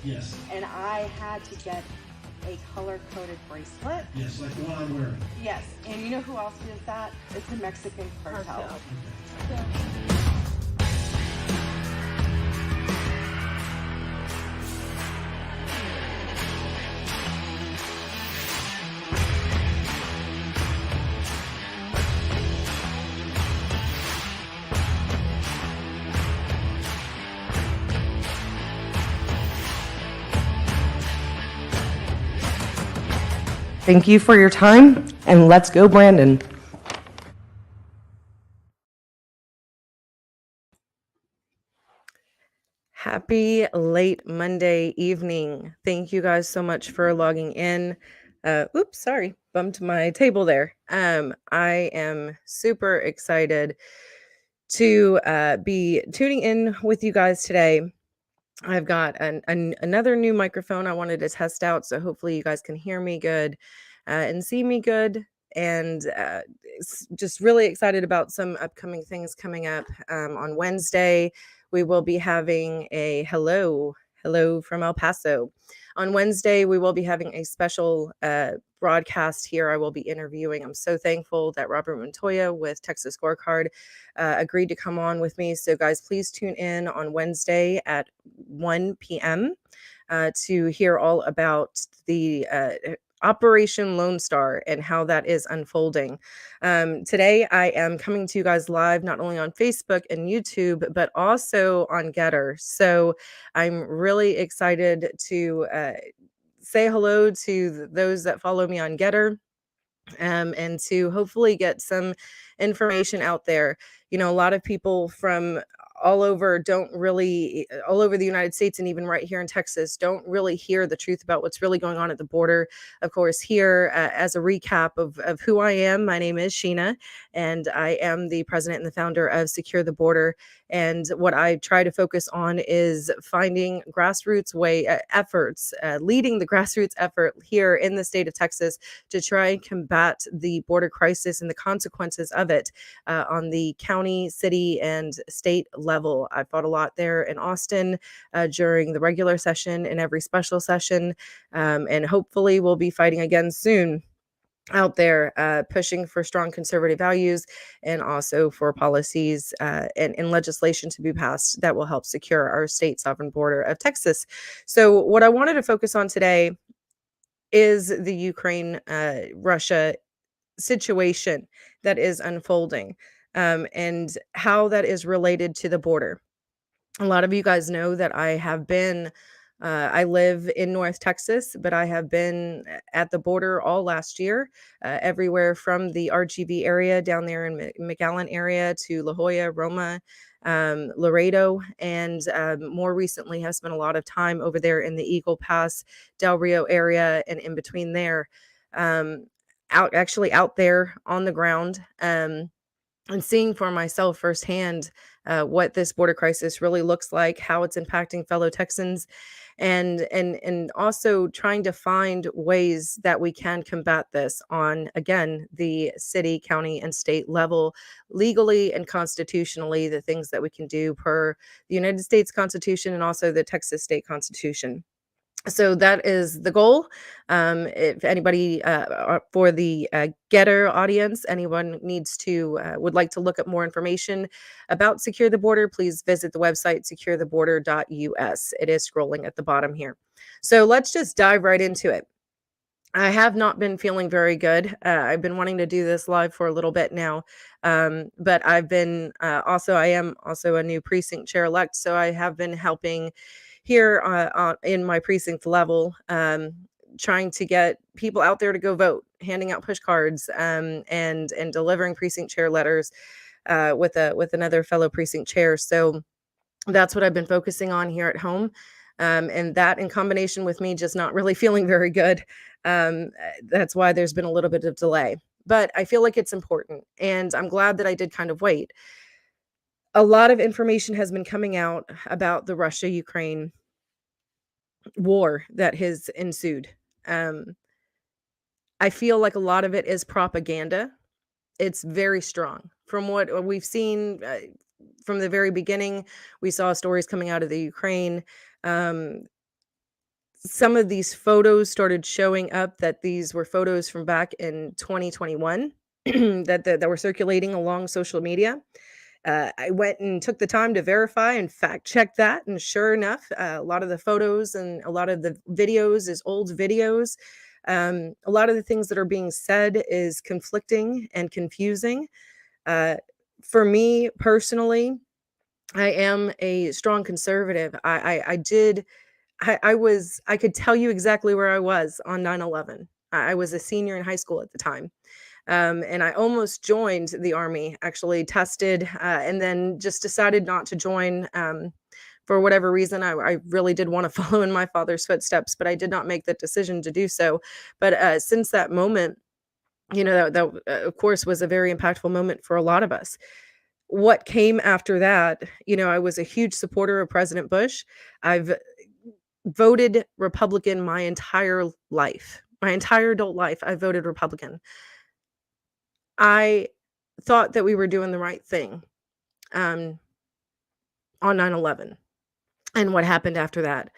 Yes. And I had to get a color-coded bracelet. Yes, like the one I'm wearing. Yes, and you know who else does that? It's the Mexican cartel. Okay. Thank you for your time, and let's go, Brandon. Happy late Monday evening. Thank you guys so much for logging in. Oops, sorry, bumped my table there. I am super excited to be tuning in with you guys today. I've got another new microphone I wanted to test out, so hopefully you guys can hear me good and see me good. And just really excited about some upcoming things coming up. On Wednesday, we will be having a hello from El Paso. On Wednesday, we will be having a special broadcast here. I will be interviewing. I'm so thankful that Robert Montoya with Texas Scorecard agreed to come on with me. So, guys, please tune in on Wednesday at 1 p.m. To hear all about the Operation Lone Star and how that is unfolding. Today, I am coming to you guys live not only on Facebook and YouTube, but also on Getter. So I'm really excited to say hello to those that follow me on Getter. And to hopefully get some information out there. You know, a lot of people from all over all over the United States and even right here in Texas don't really hear the truth about what's really going on at the border. Of course, here as a recap of who I am, my name is Sheena, and I am the president and the founder of Secure the Border. And what I try to focus on is finding grassroots efforts, leading the grassroots effort here in the state of Texas to try and combat the border crisis and the consequences of it on the county, city, and state level. I fought a lot there in Austin during the regular session and every special session, and hopefully we'll be fighting again soon out there, pushing for strong conservative values and also for policies and legislation to be passed that will help secure our state sovereign border of Texas. So what I wanted to focus on today is the Ukraine Russia situation that is unfolding, and how that is related to the border. A lot of you guys know that I live in North Texas, but I have been at the border all last year, everywhere from the RGV area down there in McAllen area to La Jolla, Roma, Laredo, and more recently have spent a lot of time over there in the Eagle Pass, Del Rio area, and in between there, um, out there on the ground. And seeing for myself firsthand what this border crisis really looks like, how it's impacting fellow Texans, and also trying to find ways that we can combat this on, again, the city, county, and state level, legally and constitutionally, the things that we can do per the United States Constitution and also the Texas State Constitution. So that is the goal. If anybody for the Getter audience, anyone needs to would like to look up more information about Secure the Border, please visit the website securetheboarder.us. It is scrolling at the bottom here. So let's just dive right into it. I have not been feeling very good. I've been wanting to do this live for a little bit now, but I've been I am also a new precinct chair elect, so I have been helping here in my precinct level, trying to get people out there to go vote, handing out push cards, and delivering precinct chair letters with another fellow precinct chair. So that's what I've been focusing on here at home. And that in combination with me just not really feeling very good, that's why there's been a little bit of delay. But I feel like it's important, and I'm glad that I did kind of wait. A lot of information has been coming out about the Russia-Ukraine war that has ensued. Um, I feel like a lot of it is propaganda. It's very strong. From what we've seen from the very beginning, we saw stories coming out of the Ukraine. Um, some of these photos started showing up, that these were photos from back in 2021 that were circulating along social media. I went and took the time to verify and fact check that, and sure enough, a lot of the photos and a lot of the videos is old videos. A lot of the things that are being said is conflicting and confusing. Uh, for me personally, I am a strong conservative. I could tell you exactly where I was on 9/11. I was a senior in high school at the time. And I almost joined the army, actually tested, and then just decided not to join. For whatever reason, I really did want to follow in my father's footsteps, but I did not make that decision to do so. But since that moment, that of course was a very impactful moment for a lot of us. What came after that, I was a huge supporter of President Bush. I've voted Republican my entire life. My entire adult life, I voted Republican. I thought that we were doing the right thing, um, on 9/11, and what happened after that.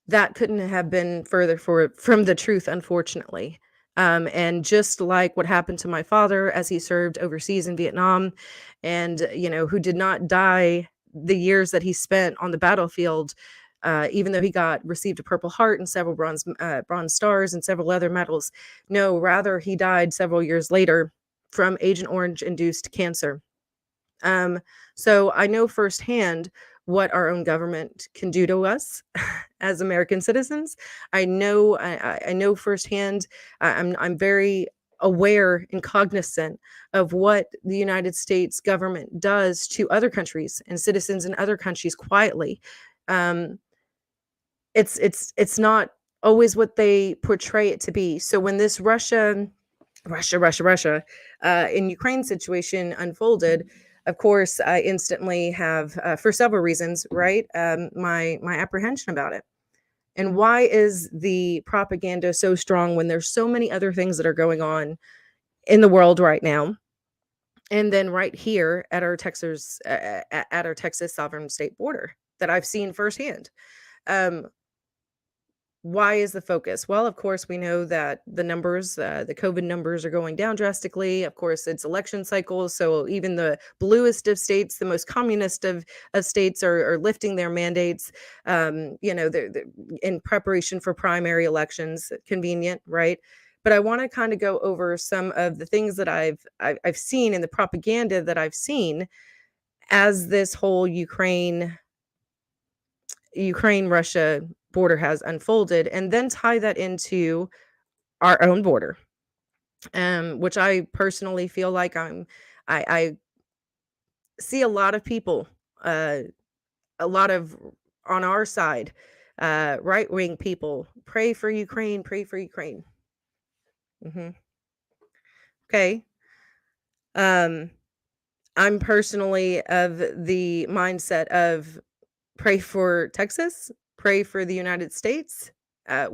That couldn't have been further from the truth, unfortunately. And just like what happened to my father as he served overseas in Vietnam, and, who did not die the years that he spent on the battlefield, even though he received a Purple Heart and several bronze stars and several other medals. No, rather he died several years later from Agent Orange induced cancer. Um, so I know firsthand what our own government can do to us as American citizens. I know firsthand. I'm very aware and cognizant of what the United States government does to other countries and citizens in other countries quietly. Um, it's not always what they portray it to be. So when this Russia in Ukraine situation unfolded, of course, I instantly have, for several reasons, right? My apprehension about it. And why is the propaganda so strong when there's so many other things that are going on in the world right now? And then right here at our Texas sovereign state border that I've seen firsthand. Um, Why is the focus? Well, of course, we know that the COVID numbers are going down drastically. Of course, it's election cycles. So even the bluest of states, the most communist of states are lifting their mandates, they're in preparation for primary elections. Convenient, right? But I want to kind of go over some of the things that I've seen, and the propaganda that I've seen as this whole Ukraine Russia border has unfolded, and then tie that into our own border, which I personally feel like I see a lot of people, uh, a lot of on our side, right wing people pray for Ukraine, pray for Ukraine. hmm Okay. Um, I'm personally of the mindset of pray for Texas, pray for the United States. I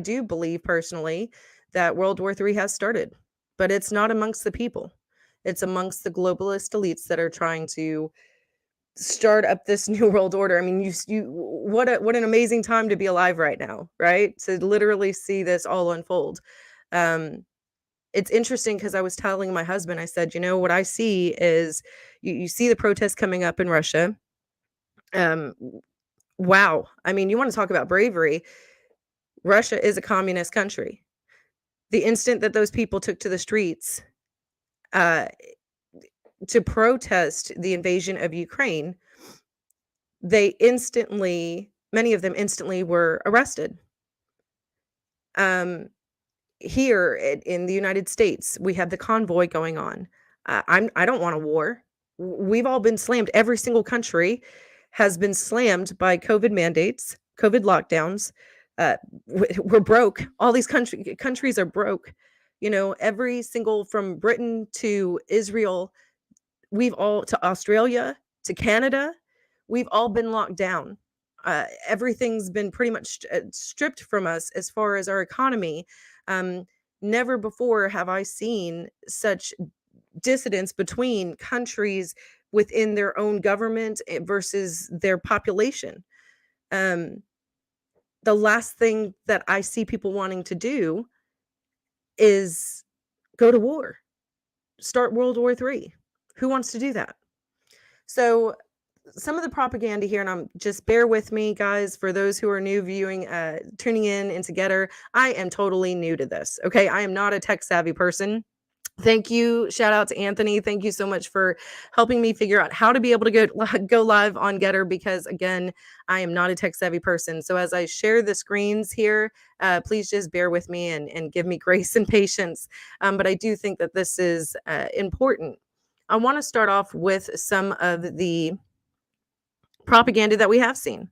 do believe personally that World War III has started, but it's not amongst the people. It's amongst the globalist elites that are trying to start up this new world order. I mean, what an amazing time to be alive right now, right? To literally see this all unfold. Um, it's interesting because I was telling my husband, I said, what I see is you see the protests coming up in Russia. Um, Wow. I mean, you want to talk about bravery. Russia is a communist country. The instant that those people took to the streets uh, to protest the invasion of Ukraine, many of them instantly were arrested. Um, Here in the United States, we have the convoy going on. I don't want a war. We've all been slammed. Every single country has been slammed by COVID mandates, COVID lockdowns. Uh, we're broke. All these countries are broke. Every single, from Britain to Israel, we've all to Australia to Canada, we've all been locked down. Everything's been pretty much stripped from us as far as our economy. Um, Never before have I seen such dissidence between countries within their own government versus their population. Um, the last thing that I see people wanting to do is go to war, start World War III. Who wants to do that? So some of the propaganda here, and I'm just bear with me, guys, for those who are new viewing, tuning in into Getter. I am totally new to this. Okay. I am not a tech savvy person. Thank you. Shout out to Anthony. Thank you so much for helping me figure out how to be able to go live on Getter, because again, I am not a tech savvy person. So as I share the screens here, please just bear with me and give me grace and patience. But I do think that this is important. I want to start off with some of the propaganda that we have seen.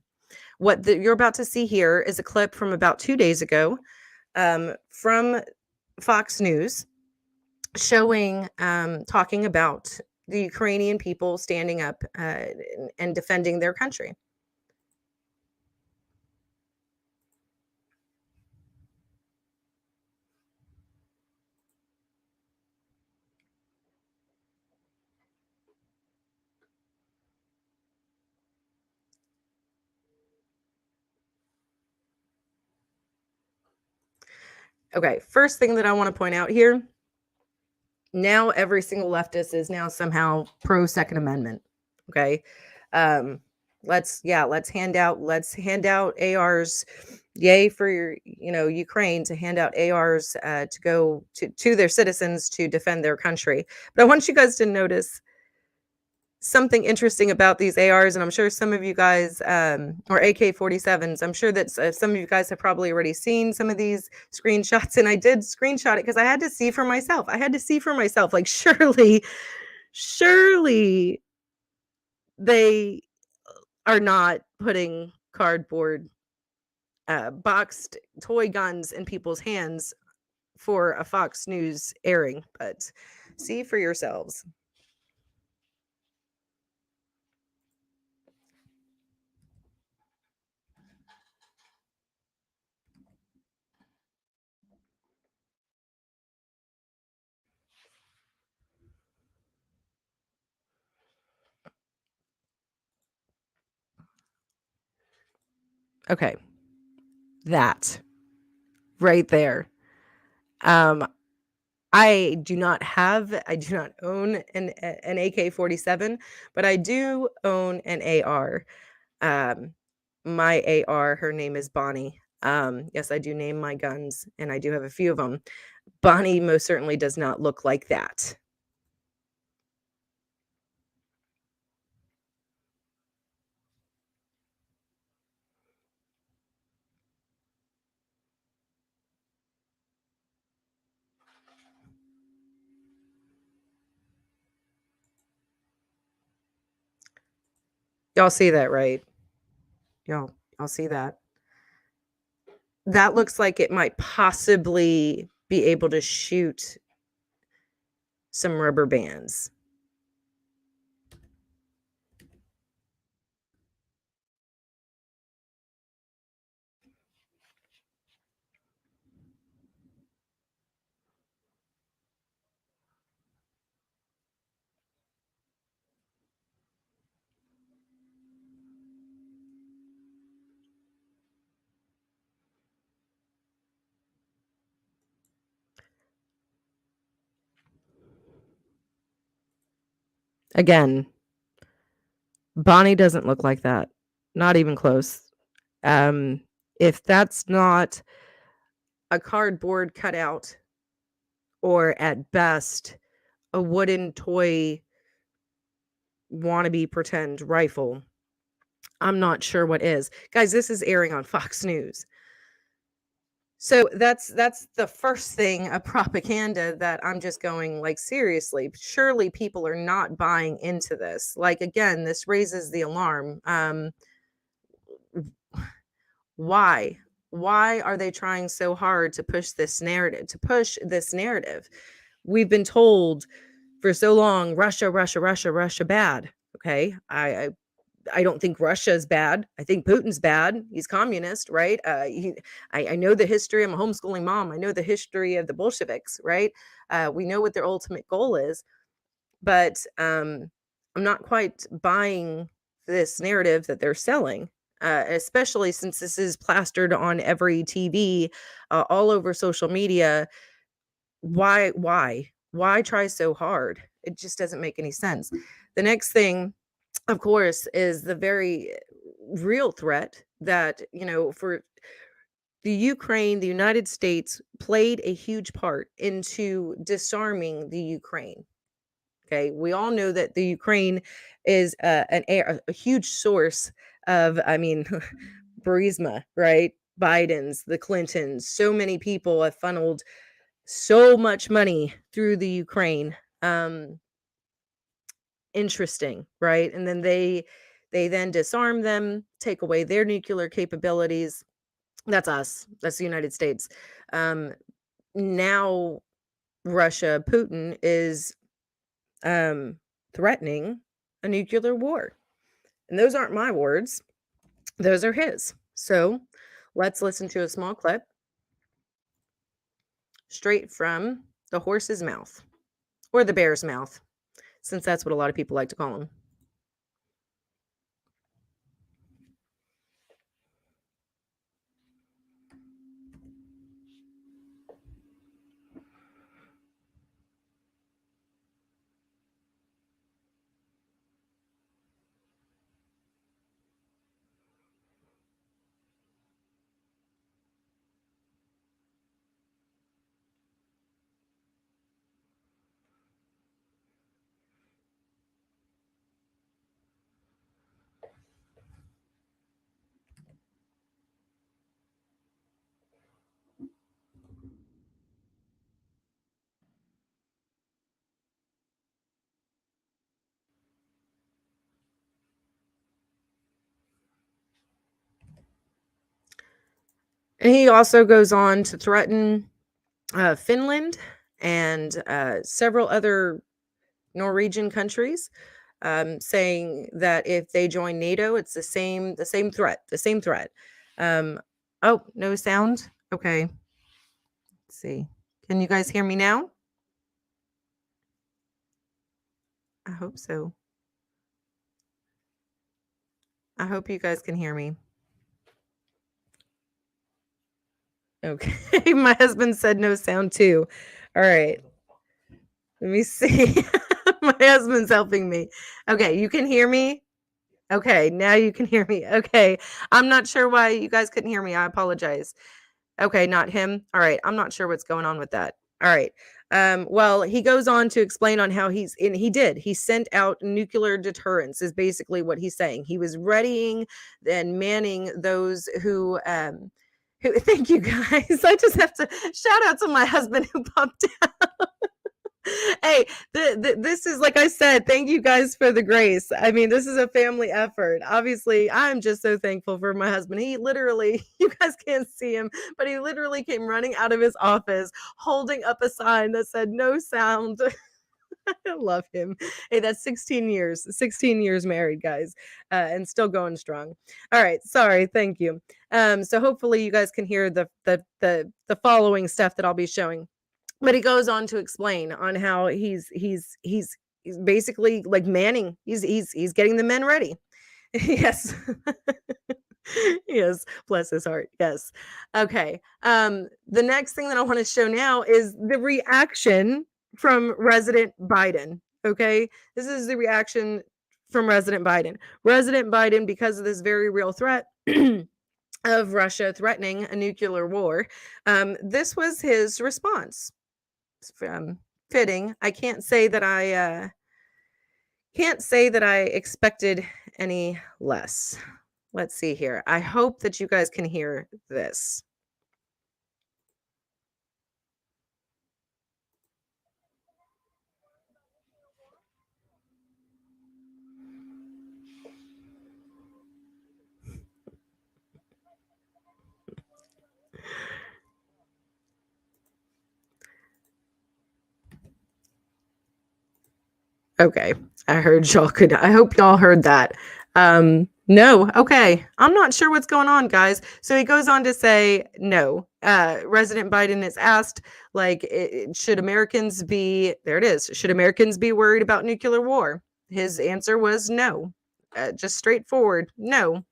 What you're about to see here is a clip from about 2 days ago, from Fox News, showing, talking about the Ukrainian people standing up and defending their country. Okay, first thing that I want to point out here, now every single leftist is now somehow pro Second Amendment. Okay. Let's hand out ARs. Yay for your, Ukraine to hand out ARs to go to their citizens to defend their country. But I want you guys to notice something interesting about these ARs, and I'm sure some of you guys, or AK-47s, I'm sure that some of you guys have probably already seen some of these screenshots, and I did screenshot it because I had to see for myself. Like, surely they are not putting cardboard, boxed toy guns in people's hands for a Fox News airing, but see for yourselves. Okay. That right there. I do not own an AK-47, but I do own an AR. My AR, her name is Bonnie. Yes, I do name my guns, and I do have a few of them. Bonnie most certainly does not look like that. Y'all see that, right? Y'all see that? That looks like it might possibly be able to shoot some rubber bands. Again, Bonnie doesn't look like that. Not even close. If that's not a cardboard cutout, or at best a wooden toy wannabe pretend rifle, I'm not sure what is. Guys, this is airing on Fox News. So that's the first thing, a propaganda that I'm just going, like, seriously, surely people are not buying into this. Like, again, this raises the alarm. Why? Why are they trying so hard to push this narrative? We've been told for so long, Russia, Russia, Russia, Russia bad. Okay. I don't think Russia is bad. I think Putin's bad. He's communist, right? I know the history. I'm a homeschooling mom. I know the history of the Bolsheviks, right? We know what their ultimate goal is, but I'm not quite buying this narrative that they're selling. especially since this is plastered on every TV, all over social media. Why try so hard? It just doesn't make any sense. The next thing, of course, is the very real threat that, for the Ukraine, the United States played a huge part into disarming the Ukraine. Okay, we all know that the Ukraine is a huge source of, I mean, Burisma, right? Biden's, the Clintons, so many people have funneled so much money through the Ukraine. Interesting, right? And then they then disarm them, take away their nuclear capabilities. That's us. That's the United States. Now Russia, Putin is threatening a nuclear war. And those aren't my words. Those are his. So let's listen to a small clip straight from the horse's mouth, or the bear's mouth, since that's what a lot of people like to call him. And he also goes on to threaten Finland and several other Norwegian countries, saying that if they join NATO, it's the same threat. Oh, no sound. Okay, let's see. Can you guys hear me now? I hope so. I hope you guys can hear me. Okay, my husband said no sound too. All right, let me see. My husband's helping me. Okay, you can hear me? Okay, now you can hear me. Okay, I'm not sure why you guys couldn't hear me. I apologize. Okay, not him. All right, I'm not sure what's going on with that. All right. Well, he goes on to explain on how he sent out nuclear deterrence, is basically what he's saying. He was readying and manning those who thank you guys. I just have to shout out to my husband who popped out. Hey, this is, like I said, thank you guys for the grace. I mean, this is a family effort. Obviously, I'm just so thankful for my husband. He literally, you guys can't see him, but he literally came running out of his office holding up a sign that said no sound. I love him. Hey, that's 16 years married, guys, and still going strong. All right, sorry, thank you. So hopefully you guys can hear the following stuff that I'll be showing. But he goes on to explain on how he's basically like manning. He's getting the men ready. Yes. Yes, bless his heart. Yes. Okay. The next thing that I want to show now is the reaction from Resident Biden. Okay. This is the reaction from Resident Biden. Resident Biden, because of this very real threat of Russia threatening a nuclear war, this was his response. Fitting. I can't say that I expected any less. Let's see here. I hope that you guys can hear this. Okay. I hope y'all heard that. No. Okay. I'm not sure what's going on, guys. So he goes on to say, no. Resident Biden is asked, like, should Americans be, there it is, should Americans be worried about nuclear war? His answer was no. Just straightforward, no.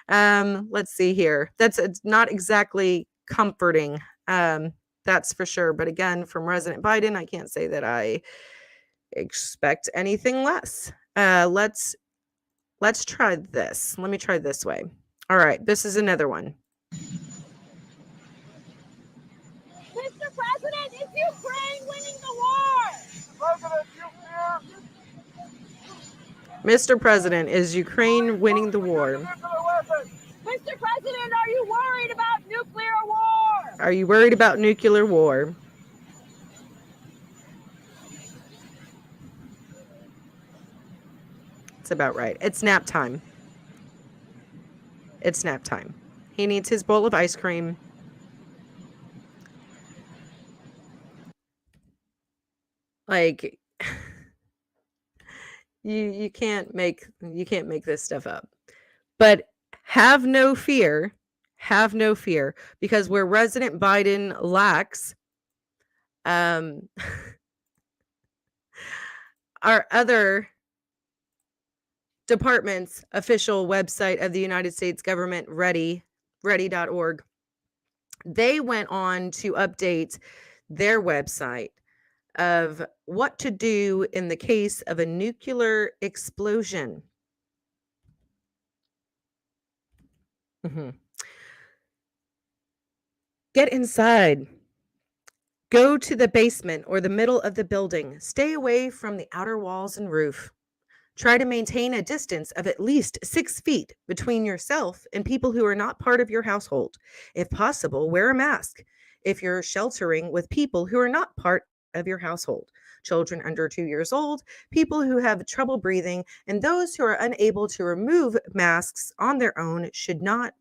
Let's see here. It's not exactly comforting. That's for sure. But again, from President Biden, I can't say that I expect anything less. Let's try this. Let me try this way. All right, this is another one. Mr. President, is Ukraine winning the war? Mr. President, is Ukraine winning the war? Mr. President, are you worried about nuclear war? Are you worried about nuclear war? It's about right. It's nap time. It's nap time. He needs his bowl of ice cream. Like you can't make this stuff up. But have no fear, because where President Biden lacks, our other department's official website of the United States government, ready.org, they went on to update their website of what to do in the case of a nuclear explosion. Get inside. Go to the basement or the middle of the building. Stay away from the outer walls and roof. Try to maintain a distance of at least 6 feet between yourself and people who are not part of your household. If possible, wear a mask if you're sheltering with people who are not part of your household. Children under 2 years old, people who have trouble breathing, and those who are unable to remove masks on their own should not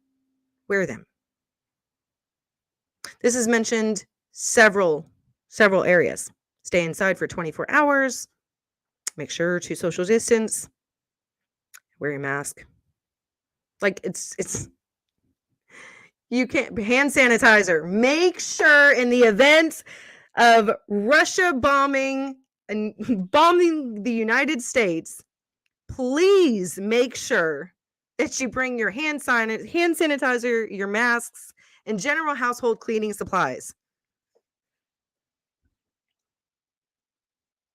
wear them. This is mentioned several areas. Stay inside for 24 hours. Make sure to social distance. Wear your mask. Like it's you can't hand sanitizer. Make sure in the event of Russia bombing the United States, please make sure that you bring your hand sanitizer, your masks, and general household cleaning supplies.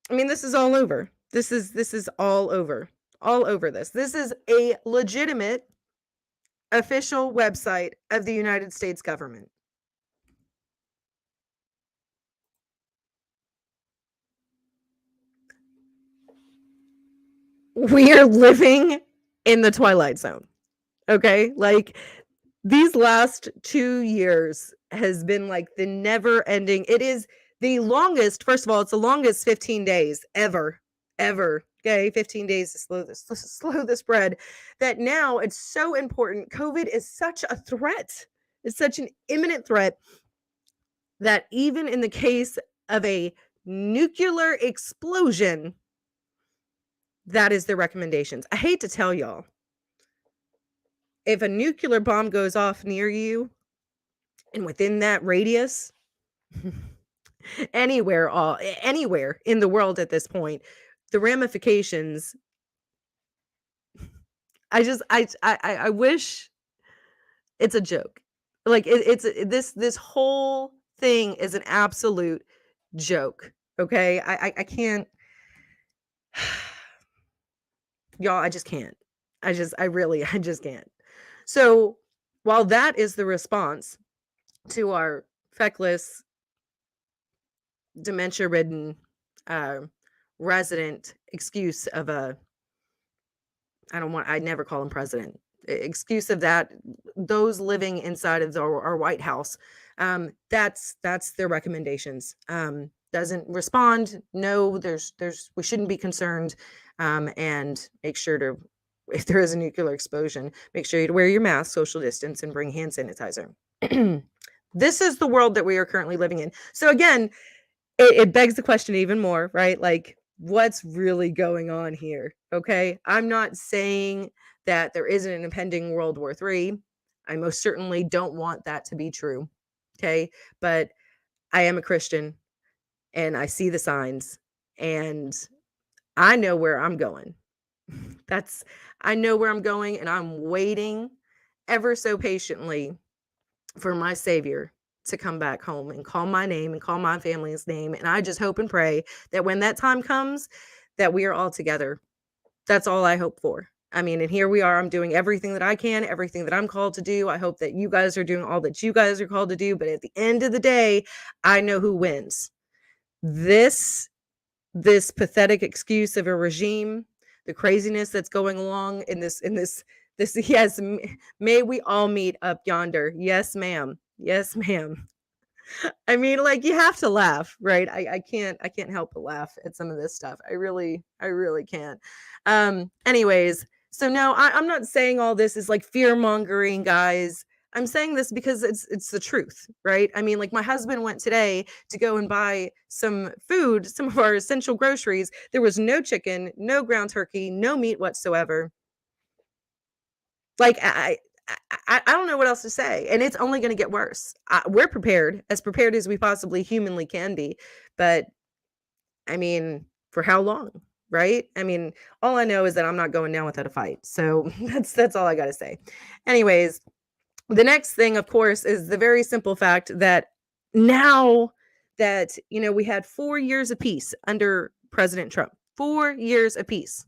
I mean, this is all over. This is all over. All over this. This is a legitimate official website of the United States government. We are living in the Twilight Zone. Okay? Like these last 2 years has been like the never ending. It is the longest, first of all, it's the longest 15 days ever. Okay, 15 days to slow the spread. That now it's so important. COVID is such a threat. It's such an imminent threat that even in the case of a nuclear explosion, that is the recommendations. I hate to tell y'all, if a nuclear bomb goes off near you and within that radius, anywhere in the world at this point, the ramifications, I wish it's a joke. Like this whole thing is an absolute joke. Okay. I can't, y'all, I just can't. I just can't. So while that is the response to our feckless, dementia-ridden resident excuse of I never call him president, excuse of that, those living inside of our White House, that's their recommendations. Doesn't respond. No, we shouldn't be concerned. And make sure to, if there is a nuclear explosion, make sure you wear your mask, social distance, and bring hand sanitizer. This is the world that we are currently living in. So again, it begs the question even more, right? Like, what's really going on here? Okay. I'm not saying that there isn't an impending World War III. I most certainly don't want that to be true. Okay. But I am a Christian and I see the signs and I know where I'm going. I know where I'm going and I'm waiting ever so patiently for my Savior to come back home and call my name and call my family's name. And I just hope and pray that when that time comes, that we are all together. That's all I hope for. I mean, and here we are. I'm doing everything that I can, everything that I'm called to do. I hope that you guys are doing all that you guys are called to do. But at the end of the day, I know who wins. This pathetic excuse of a regime, the craziness that's going along in this, yes, may we all meet up yonder. Yes, ma'am. Yes, ma'am. I mean, like, you have to laugh, right? I can't help but laugh at some of this stuff. I really can't. Anyways, so no, I'm not saying all this is like fear mongering, guys. I'm saying this because it's the truth, right? I mean, like, my husband went today to go and buy some food, some of our essential groceries. There was no chicken, no ground turkey, no meat whatsoever. Like, I don't know what else to say, and it's only going to get worse. We're prepared as we possibly humanly can be, but I mean, for how long, right? I mean, all I know is that I'm not going down without a fight. So that's all I got to say. Anyways, the next thing, of course, is the very simple fact that now that, we had 4 years of peace under President Trump, 4 years of peace.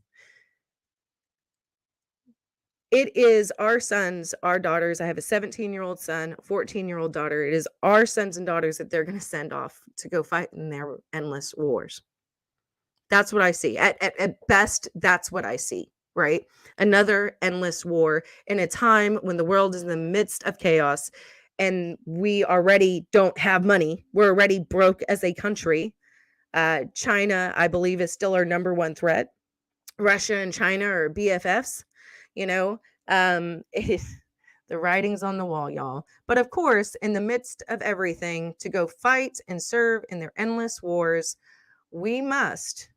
It is our sons, our daughters. I have a 17-year-old son, a 14-year-old daughter. It is our sons and daughters that they're going to send off to go fight in their endless wars. That's what I see. At best, that's what I see, right? Another endless war in a time when the world is in the midst of chaos and we already don't have money. We're already broke as a country. China, I believe, is still our number one threat. Russia and China are BFFs. The writing's on the wall, y'all. But of course, in the midst of everything, to go fight and serve in their endless wars, we must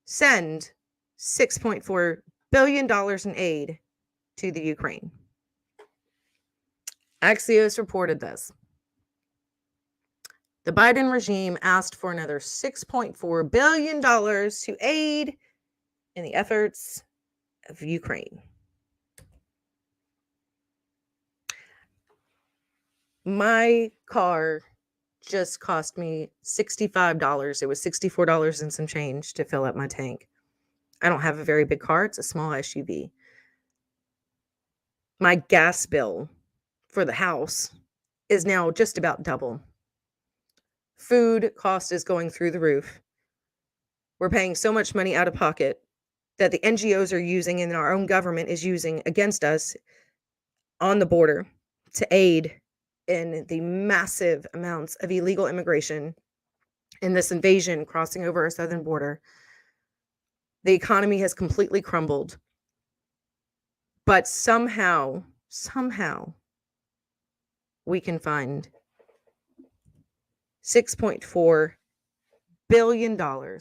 send $6.4 billion in aid to the Ukraine. Axios reported this. The Biden regime asked for another $6.4 billion to aid in the efforts of Ukraine. My car just cost me $65. It was $64 and some change to fill up my tank. I don't have a very big car. It's a small SUV. My gas bill for the house is now just about double. Food cost is going through the roof. We're paying so much money out of pocket that the NGOs are using and our own government is using against us on the border to aid in the massive amounts of illegal immigration in this invasion crossing over our southern border. The economy has completely crumbled. But somehow, we can find $6.4 billion to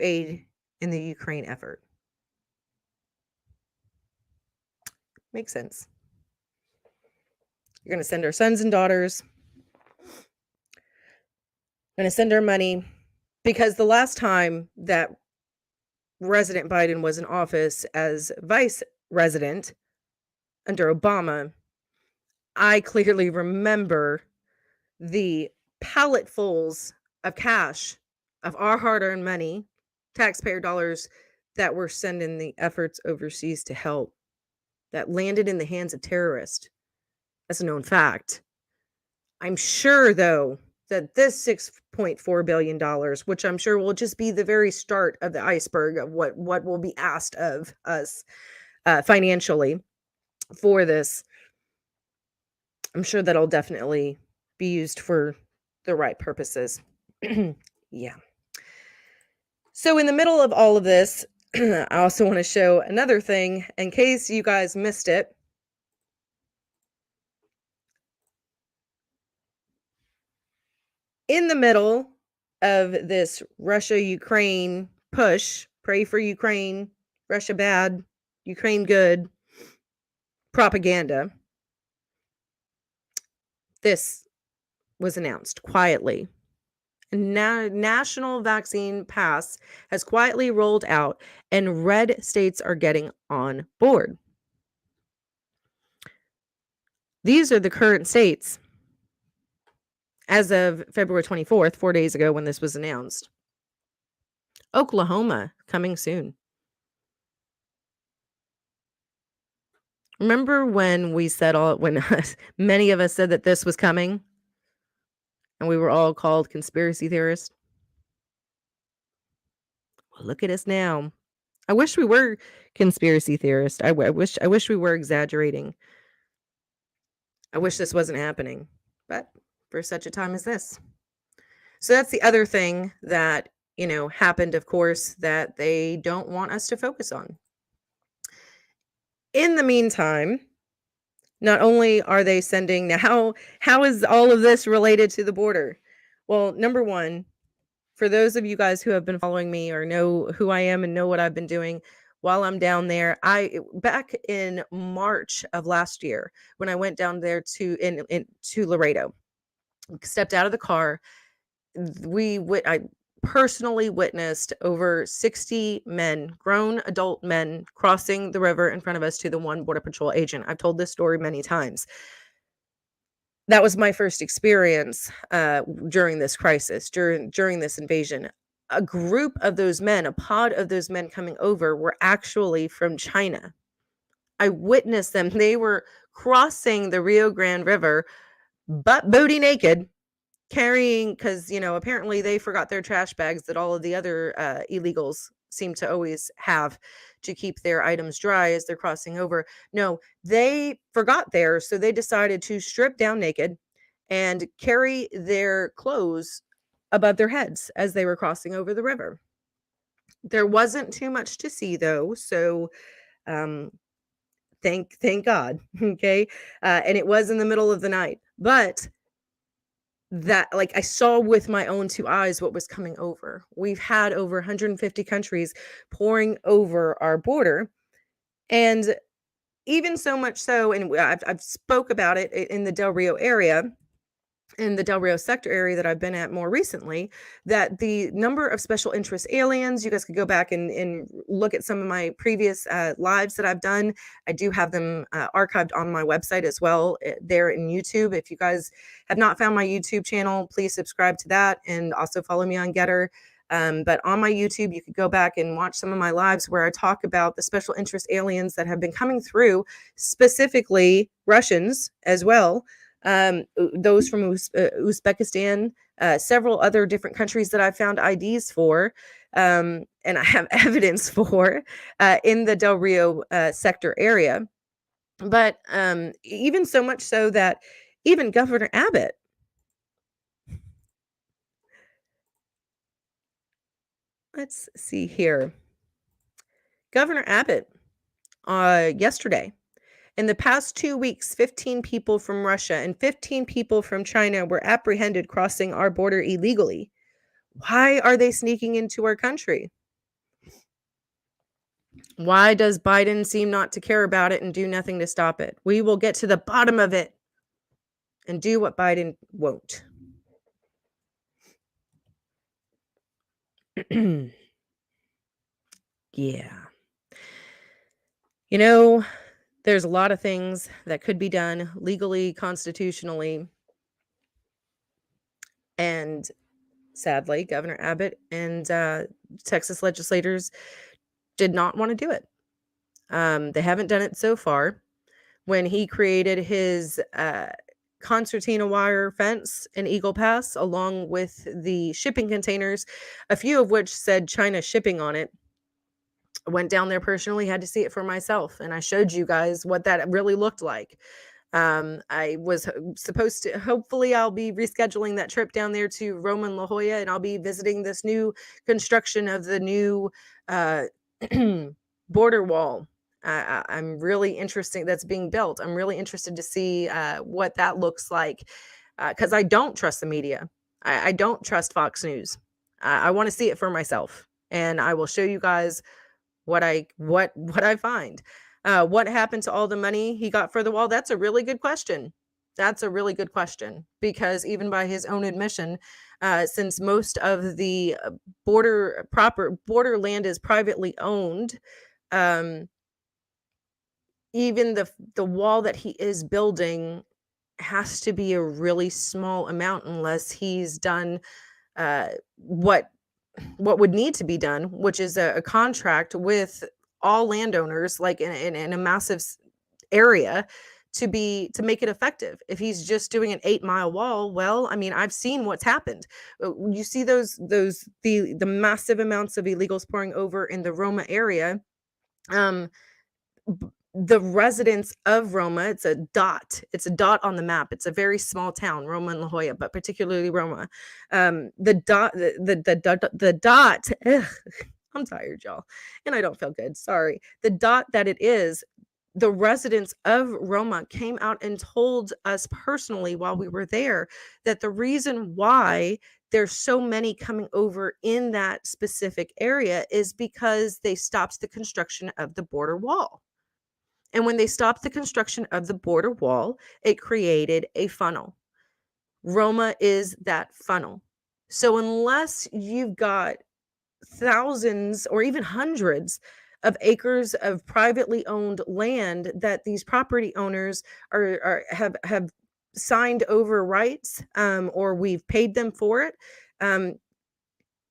aid in the Ukraine effort. Makes sense. You're going to send our sons and daughters. Going to send our money, because the last time that President Biden was in office as vice president under Obama, I clearly remember the palletfuls of cash of our hard-earned money, taxpayer dollars, that were sent in the efforts overseas to help, that landed in the hands of terrorists. That's a known fact. I'm sure, though, that this $6.4 billion, which I'm sure will just be the very start of the iceberg of what will be asked of us financially for this, I'm sure that'll definitely be used for the right purposes. Yeah. So in the middle of all of this, I also want to show another thing in case you guys missed it. In the middle of this Russia-Ukraine push, pray for Ukraine, Russia bad, Ukraine good, propaganda, this was announced quietly National vaccine pass has quietly rolled out, and red states are getting on board. These are the current states as of February 24th, 4 days ago when this was announced. Oklahoma coming soon. Remember when we said when many of us said that this was coming and we were all called conspiracy theorists? Well, look at us now. I wish we were conspiracy theorists. I wish we were exaggerating. I wish this wasn't happening, but for such a time as this. So that's the other thing that, happened, of course, that they don't want us to focus on. In the meantime, not only are they sending now, how is all of this related to the border? Well, number one, for those of you guys who have been following me or know who I am and know what I've been doing while I'm down there, back in March of last year when I went down there to Laredo, stepped out of the car, I personally witnessed over 60 men, grown adult men, crossing the river in front of us to the one Border Patrol agent. I've told this story many times. That was my first experience during this crisis, during this invasion. A group of those men, a pod of those men coming over were actually from China. I witnessed them. They were crossing the Rio Grande River, butt booty naked, carrying, because apparently they forgot their trash bags that all of the other illegals seem to always have to keep their items dry as they're crossing over. No, they forgot theirs, so they decided to strip down naked and carry their clothes above their heads as they were crossing over the river. There wasn't too much to see though, so thank God. Okay, and it was in the middle of the night, but that, like, I saw with my own two eyes what was coming over. We've had over 150 countries pouring over our border, and even so much so, and I've spoke about it in the Del Rio area, in the Del Rio sector area that I've been at more recently, that the number of special interest aliens, you guys could go back and look at some of my previous lives that I've done. I do have them archived on my website as well, there in YouTube. If you guys have not found my YouTube channel, please subscribe to that and also follow me on Getter. But on my YouTube, you could go back and watch some of my lives where I talk about the special interest aliens that have been coming through, specifically Russians as well. Those from Uzbekistan, several other different countries that I found IDs for, and I have evidence for in the Del Rio sector area. But even so much so that even Governor Abbott, let's see here, Governor Abbott yesterday, in the past 2 weeks, 15 people from Russia and 15 people from China were apprehended crossing our border illegally. Why are they sneaking into our country? Why does Biden seem not to care about it and do nothing to stop it? We will get to the bottom of it and do what Biden won't. Yeah. There's a lot of things that could be done legally, constitutionally. And sadly, Governor Abbott and Texas legislators did not want to do it. They haven't done it so far. When he created his concertina wire fence in Eagle Pass, along with the shipping containers, a few of which said China shipping on it, I went down there personally, had to see it for myself, and I showed you guys what that really looked like. I was supposed to, hopefully I'll be rescheduling that trip down there to Roman La Jolla, and I'll be visiting this new construction of the new border wall. I'm really interested, that's being built. I'm really interested to see what that looks like, because I don't trust the media. I don't trust Fox News. I want to see it for myself, and I will show you guys what I find. What happened to all the money he got for the wall? That's a really good question. That's a really good question, because even by his own admission, since most of the border land is privately owned, um, even the wall that he is building has to be a really small amount, unless he's done uh, what would need to be done, which is a contract with all landowners, like in a massive area, to make it effective. If he's just doing an 8-mile wall, well, I mean, I've seen what's happened. You see the massive amounts of illegals pouring over in the Roma area. The residents of Roma, it's a dot on the map. It's a very small town, Roma and La Jolla, but particularly Roma. The dot, ugh, I'm tired, y'all, and I don't feel good. Sorry. The dot that it is, the residents of Roma came out and told us personally while we were there that the reason why there's so many coming over in that specific area is because they stopped the construction of the border wall. And when they stopped the construction of the border wall, it created a funnel. Roma is that funnel. So unless you've got thousands or even hundreds of acres of privately owned land that these property owners have signed over rights, or we've paid them for it,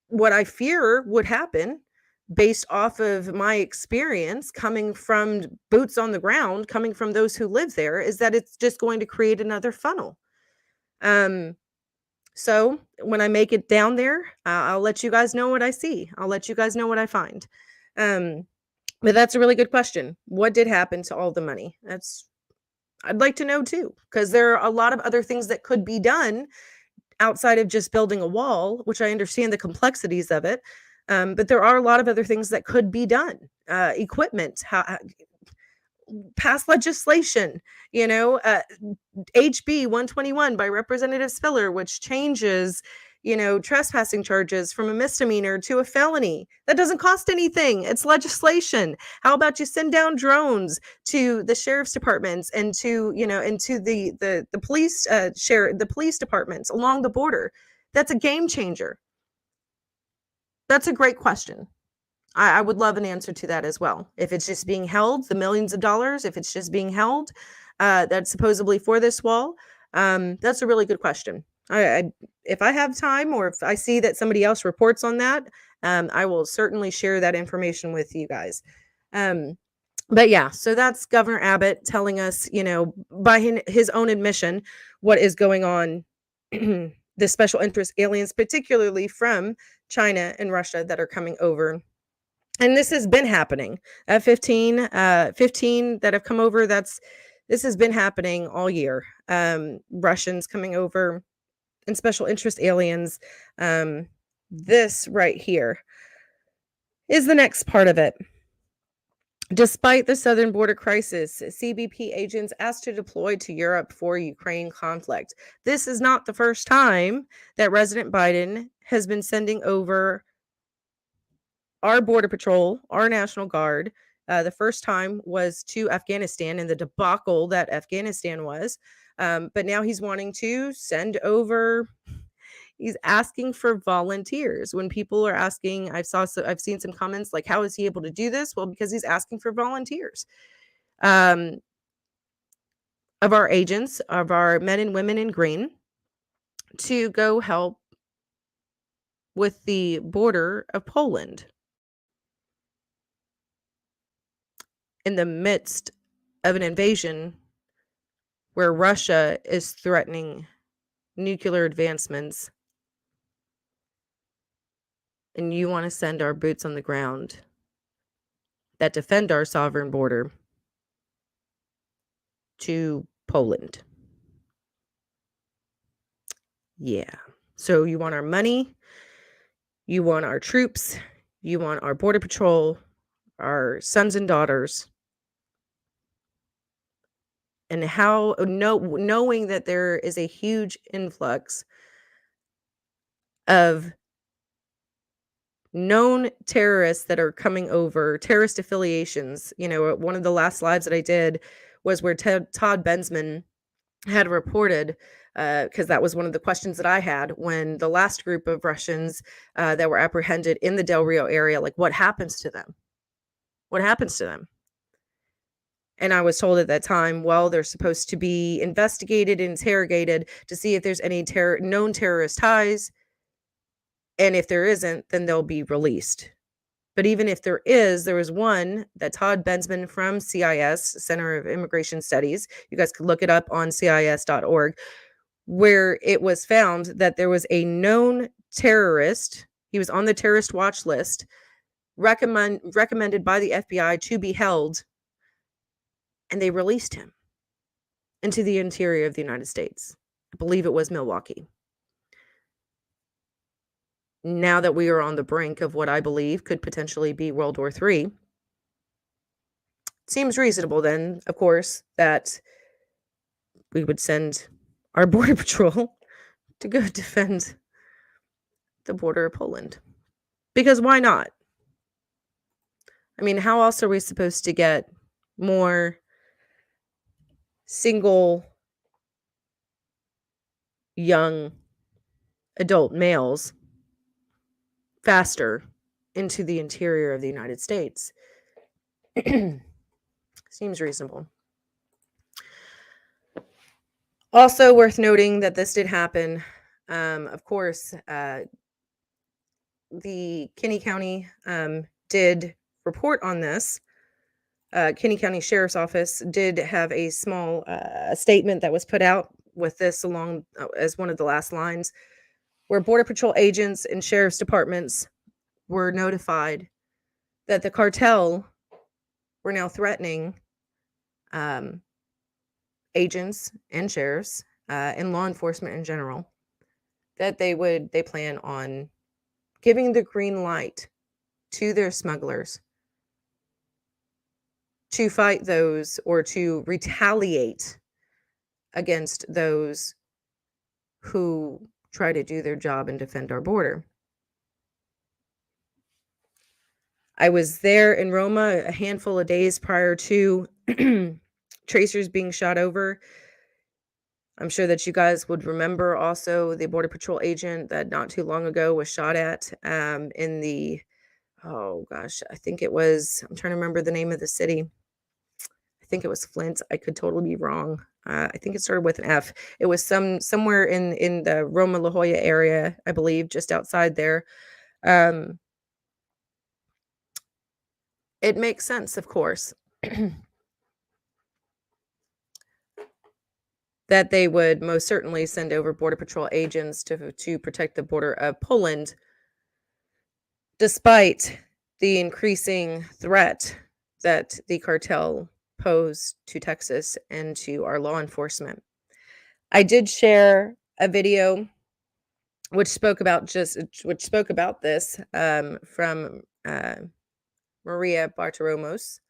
what I fear would happen, based off of my experience coming from boots on the ground, coming from those who live there, is that it's just going to create another funnel. So when I make it down there, I'll let you guys know what I see. I'll let you guys know what I find. But that's a really good question. What did happen to all the money? I'd like to know too, because there are a lot of other things that could be done outside of just building a wall, which I understand the complexities of it. But there are a lot of other things that could be done. Equipment, pass legislation, HB 121 by Representative Spiller, which changes, trespassing charges from a misdemeanor to a felony. That doesn't cost anything. It's legislation. How about you send down drones to the sheriff's departments and to, into the police, the police departments along the border? That's a game changer. That's a great question. I would love an answer to that as well. If it's just being held, the millions of dollars, if it's just being held, that's supposedly for this wall, that's a really good question. If I have time, or if I see that somebody else reports on that, I will certainly share that information with you guys. But yeah, so that's Governor Abbott telling us, by his own admission, what is going on. The special interest aliens, particularly from China and Russia, that are coming over. And this has been happening. 15 that have come over, this has been happening all year. Russians coming over and special interest aliens. This right here is the next part of it. Despite the southern border crisis, CBP agents asked to deploy to Europe for Ukraine conflict. This is not the first time that President Biden has been sending over our Border Patrol, our National Guard. The first time was to Afghanistan and the debacle that Afghanistan was. But now he's wanting to send over... He's asking for volunteers. When people are asking, I've seen some comments like, how is he able to do this? Well, because he's asking for volunteers, of our agents, of our men and women in green, to go help with the border of Poland in the midst of an invasion where Russia is threatening nuclear advancements. And you want to send our boots on the ground that defend our sovereign border to Poland. Yeah. So you want our money, you want our troops, you want our Border Patrol, our sons and daughters. And knowing that there is a huge influx of known terrorists that are coming over, terrorist affiliations. One of the last lives that I did was where Todd Bensman had reported, because that was one of the questions that I had when the last group of Russians that were apprehended in the Del Rio area, like, what happens to them? What happens to them? And I was told at that time, well, they're supposed to be investigated, interrogated to see if there's any known terrorist ties. And if there isn't, then they'll be released. But even if there is, there was one that Todd Bensman from CIS, Center of Immigration Studies, you guys could look it up on CIS.org, where it was found that there was a known terrorist. He was on the terrorist watch list, recommended by the FBI to be held, and they released him into the interior of the United States. I believe it was Milwaukee. Now that we are on the brink of what I believe could potentially be World War III, it seems reasonable then, of course, that we would send our Border Patrol to go defend the border of Poland. Because why not? I mean, how else are we supposed to get more single young adult males faster into the interior of the United States? Seems reasonable. Also worth noting that this did happen. Of course, the Kinney County did report on this. Kinney County Sheriff's Office did have a small statement that was put out with this along as one of the last lines, where Border Patrol agents and sheriff's departments were notified that the cartel were now threatening agents and sheriffs and law enforcement in general, that they plan on giving the green light to their smugglers to fight those or to retaliate against those who try to do their job and defend our border. I was there in Roma a handful of days prior to tracers being shot over. I'm sure that you guys would remember also the Border Patrol agent that not too long ago was shot at in the, oh gosh, I think it was, I'm trying to remember the name of the city. I think it was Flint. I could totally be wrong. I think it started with an F. It was somewhere in the Roma La Jolla area, I believe, just outside there. It makes sense, of course, that they would most certainly send over Border Patrol agents to protect the border of Poland, despite the increasing threat that the cartel posed to Texas and to our law enforcement. I did share a video which spoke about this from Maria Bartiromos.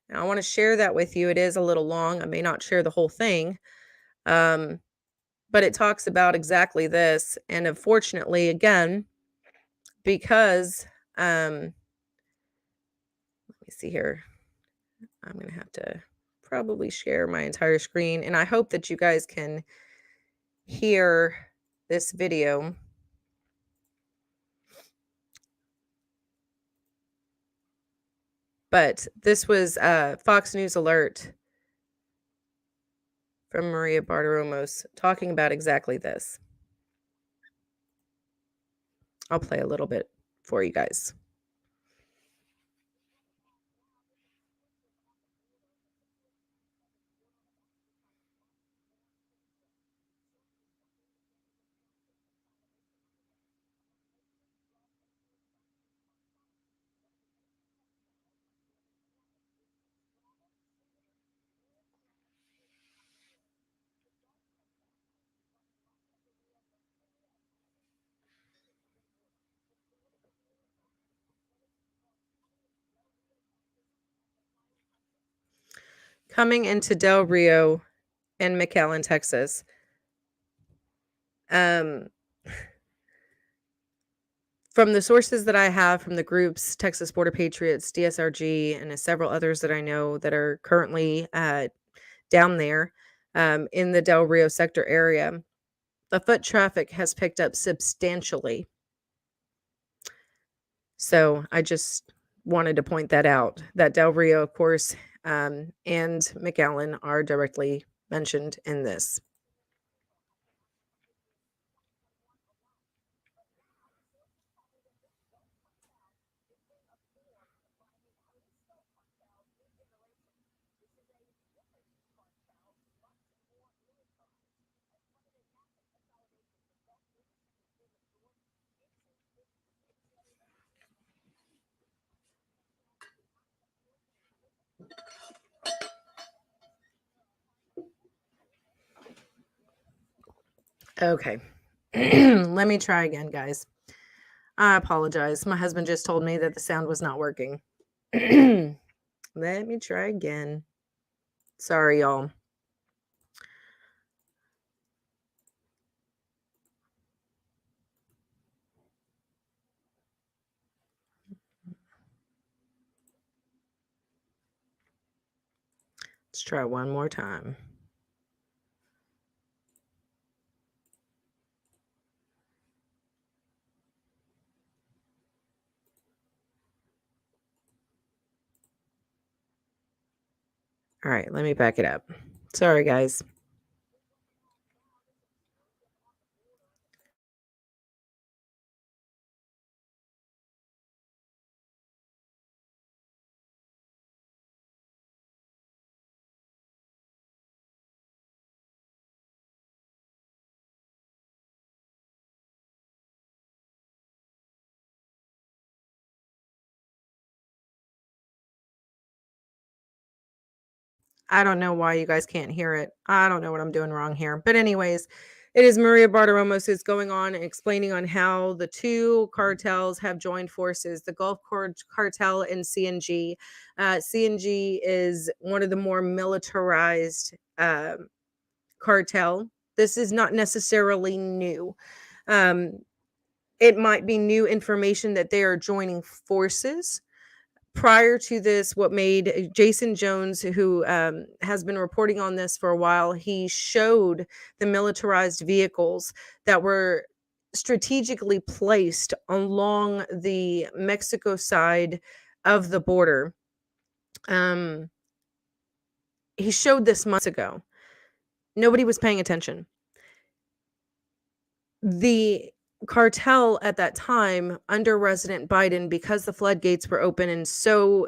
And I want to share that with you. It is a little long. I may not share the whole thing. But it talks about exactly this. And unfortunately, again, because let me see here. I'm going to have to probably share my entire screen. And I hope that you guys can hear this video. But this was Fox News Alert from Maria Bartiromos talking about exactly this. I'll play a little bit for you guys. Coming into Del Rio and McAllen, Texas. From the sources that I have from the groups, Texas Border Patriots, DSRG, and several others that I know that are currently down there, in the Del Rio sector area. The foot traffic has picked up substantially. So I just wanted to point that out, that Del Rio, of course, and McAllen are directly mentioned in this. Okay. Let me try again, guys. I apologize. My husband just told me that the sound was not working. Let me try again. Sorry, y'all. Let's try one more time. All right, let me back it up. Sorry, guys. I don't know why you guys can't hear it. I don't know what I'm doing wrong here. But anyways, it is Maria Bartiromo who's going on and explaining on how the two cartels have joined forces, the Gulf Cartel and CNG. CNG is one of the more militarized cartel. This is not necessarily new. It might be new information that they are joining forces. Prior to this, what made Jason Jones, who has been reporting on this for a while, he showed the militarized vehicles that were strategically placed along the Mexico side of the border. He showed this months ago. Nobody was paying attention. The cartel at that time under President Biden, because the floodgates were open and so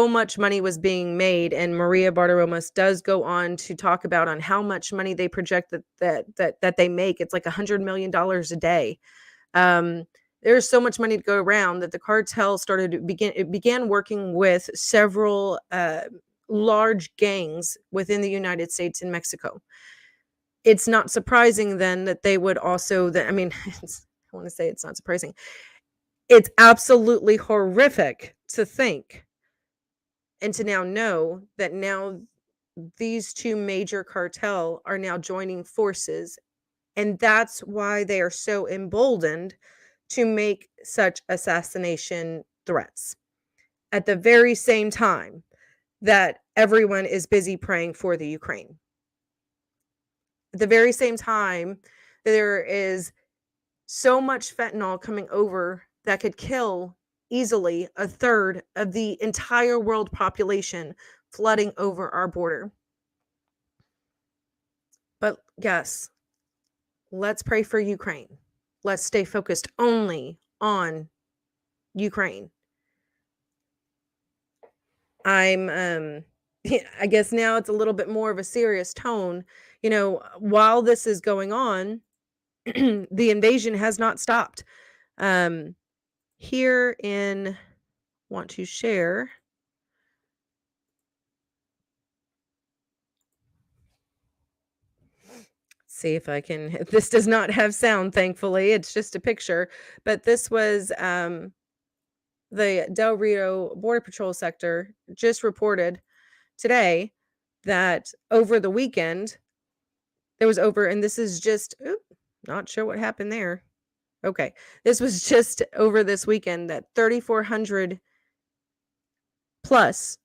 much money was being made, and Maria Bartiromo does go on to talk about on how much money they project that they make. It's like $100 million a day. There's so much money to go around that the cartel began working with several large gangs within the United States and Mexico. It's not surprising then that they would also, I want to say it's not surprising. It's absolutely horrific to think and to now know that now these two major cartel are now joining forces. And that's why they are so emboldened to make such assassination threats at the very same time that everyone is busy praying for the Ukraine. At the very same time, there is so much fentanyl coming over that could kill easily a third of the entire world population flooding over our border. But yes, let's pray for Ukraine. Let's stay focused only on Ukraine. I guess now it's a little bit more of a serious tone. While this is going on, the invasion has not stopped. Here in want to share. See if I can. This does not have sound, thankfully. It's just a picture. But this was the Del Rio Border Patrol sector just reported today that over the weekend there was and this is just not sure what happened there. Okay, this was just over this weekend that 3,400 plus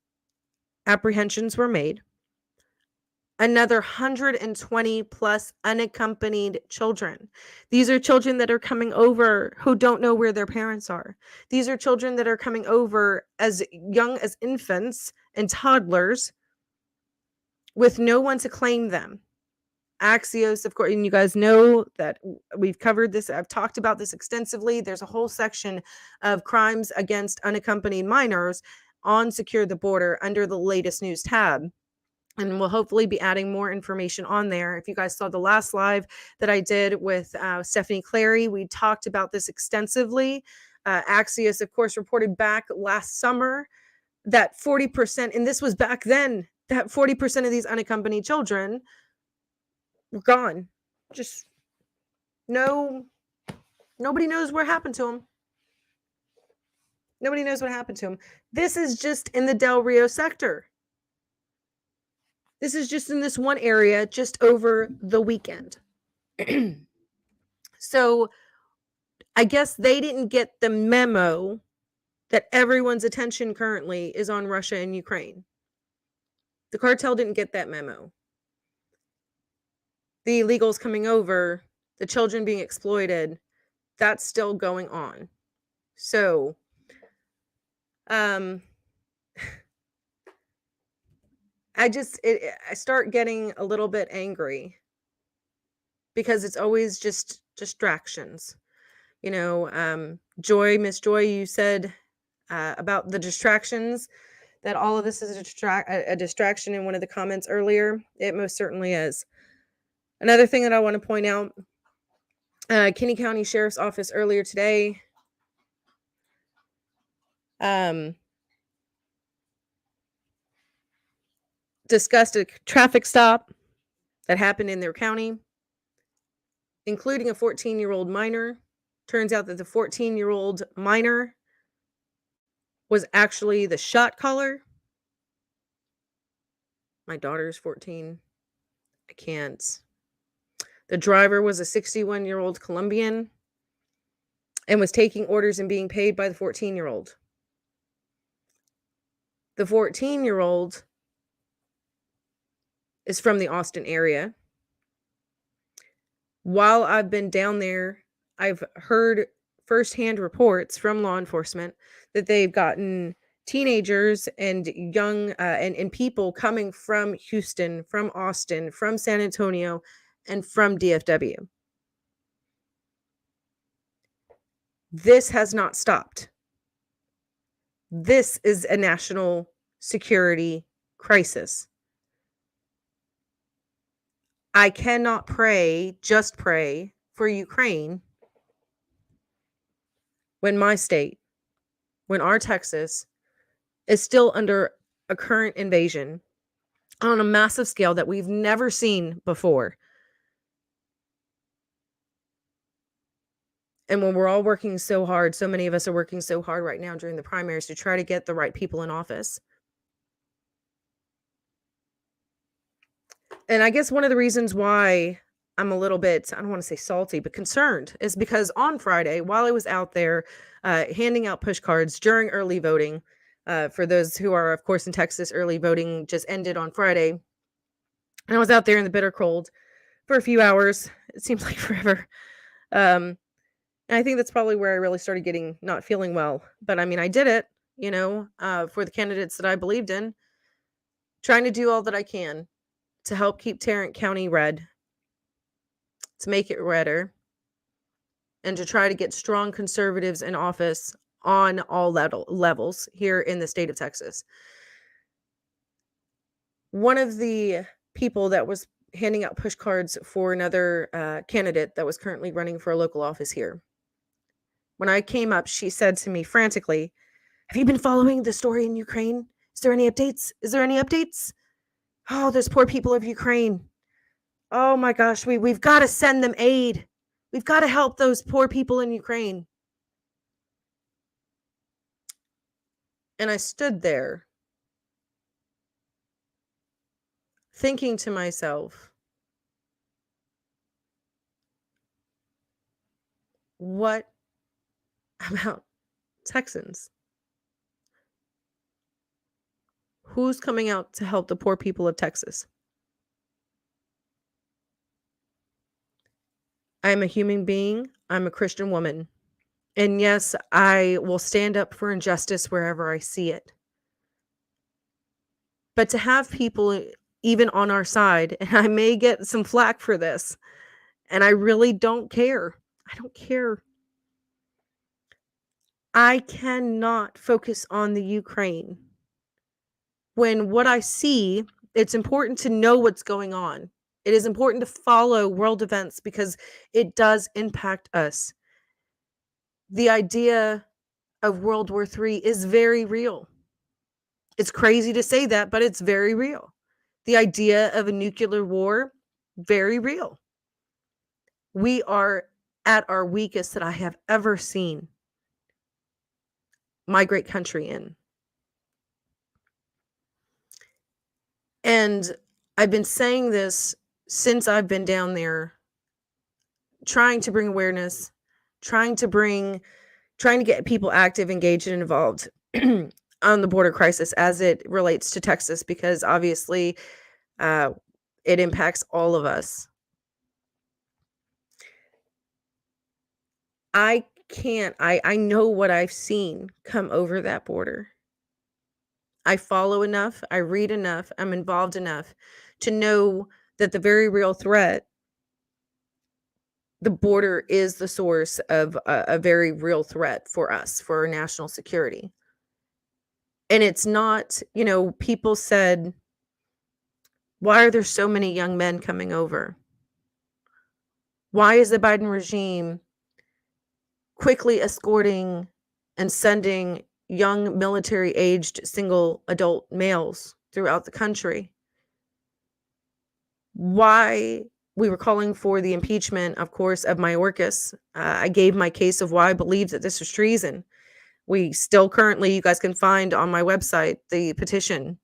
apprehensions were made. another 120 plus unaccompanied children. These are children that are coming over who don't know where their parents are. These are children that are coming over as young as infants and toddlers with no one to claim them. Axios, of course, and you guys know that we've covered this. I've talked about this extensively. There's a whole section of crimes against unaccompanied minors on Secure the Border under the latest news tab. And we'll hopefully be adding more information on there. If you guys saw the last live that I did with Stephanie Clary, we talked about this extensively. Axios, of course, reported back last summer that 40%, and this was back then, that 40% of these unaccompanied children were gone. Just nobody knows what happened to them. Nobody knows what happened to them. This is just in the Del Rio sector. This is just in this one area just over the weekend. So I guess they didn't get the memo that everyone's attention currently is on Russia and Ukraine. The cartel didn't get that memo. The illegals coming over, the children being exploited, that's still going on. So, I start getting a little bit angry because it's always just distractions. You know, Miss Joy, you said about the distractions, that all of this is a distraction in one of the comments earlier. It most certainly is. Another thing that I want to point out, Kinney County Sheriff's Office earlier today discussed a traffic stop that happened in their county, including a 14-year-old minor. Turns out that the 14-year-old minor was actually the shot caller. My daughter's 14. I can't. The driver was a 61-year-old Colombian and was taking orders and being paid by the 14-year-old. The 14-year-old is from the Austin area. While I've been down there, I've heard firsthand reports from law enforcement that they've gotten teenagers and young and people coming from Houston, from Austin, from San Antonio, and from DFW. This has not stopped. This is a national security crisis. I cannot just pray for Ukraine when my state, when our Texas is still under a current invasion on a massive scale that we've never seen before. And when we're all working so hard, so many of us are working so hard right now during the primaries to try to get the right people in office. And I guess one of the reasons why I'm a little bit, I don't want to say salty, but concerned is because on Friday, while I was out there handing out push cards during early voting, for those who are, of course, in Texas, early voting just ended on Friday. And I was out there in the bitter cold for a few hours. It seems like forever. And I think that's probably where I really started not feeling well. But I mean, I did it, for the candidates that I believed in, trying to do all that I can to help keep Tarrant County red, to make it redder, and to try to get strong conservatives in office on all levels here in the state of Texas. One of the people that was handing out push cards for another candidate that was currently running for a local office here, when I came up, she said to me frantically, "Have you been following the story in Ukraine? Is there any updates? Is there any updates? Oh, those poor people of Ukraine. Oh my gosh, we've got to send them aid. We've got to help those poor people in Ukraine." And I stood there thinking to myself, what about Texans? Who's coming out to help the poor people of Texas? I'm a human being. I'm a Christian woman. And yes, I will stand up for injustice wherever I see it. But to have people even on our side, and I may get some flack for this, and I really don't care. I don't care. I cannot focus on the Ukraine when what I see, it's important to know what's going on. It is important to follow world events because it does impact us. The idea of World War III is very real. It's crazy to say that, but it's very real. The idea of a nuclear war, very real. We are at our weakest that I have ever seen my great country in. And I've been saying this since I've been down there, trying to bring awareness, trying to get people active, engaged, and involved on the border crisis as it relates to Texas, because obviously it impacts all of us. I know what I've seen come over that border. I follow enough, I read enough, I'm involved enough to know that the very real threat, the border is the source of a very real threat for us, for our national security. And it's not, people said, why are there so many young men coming over? Why is the Biden regime quickly escorting and sending young military-aged single adult males throughout the country? Why we were calling for the impeachment, of course, of Mayorkas. I gave my case of why I believe that this was treason. We still currently, you guys can find on my website the petition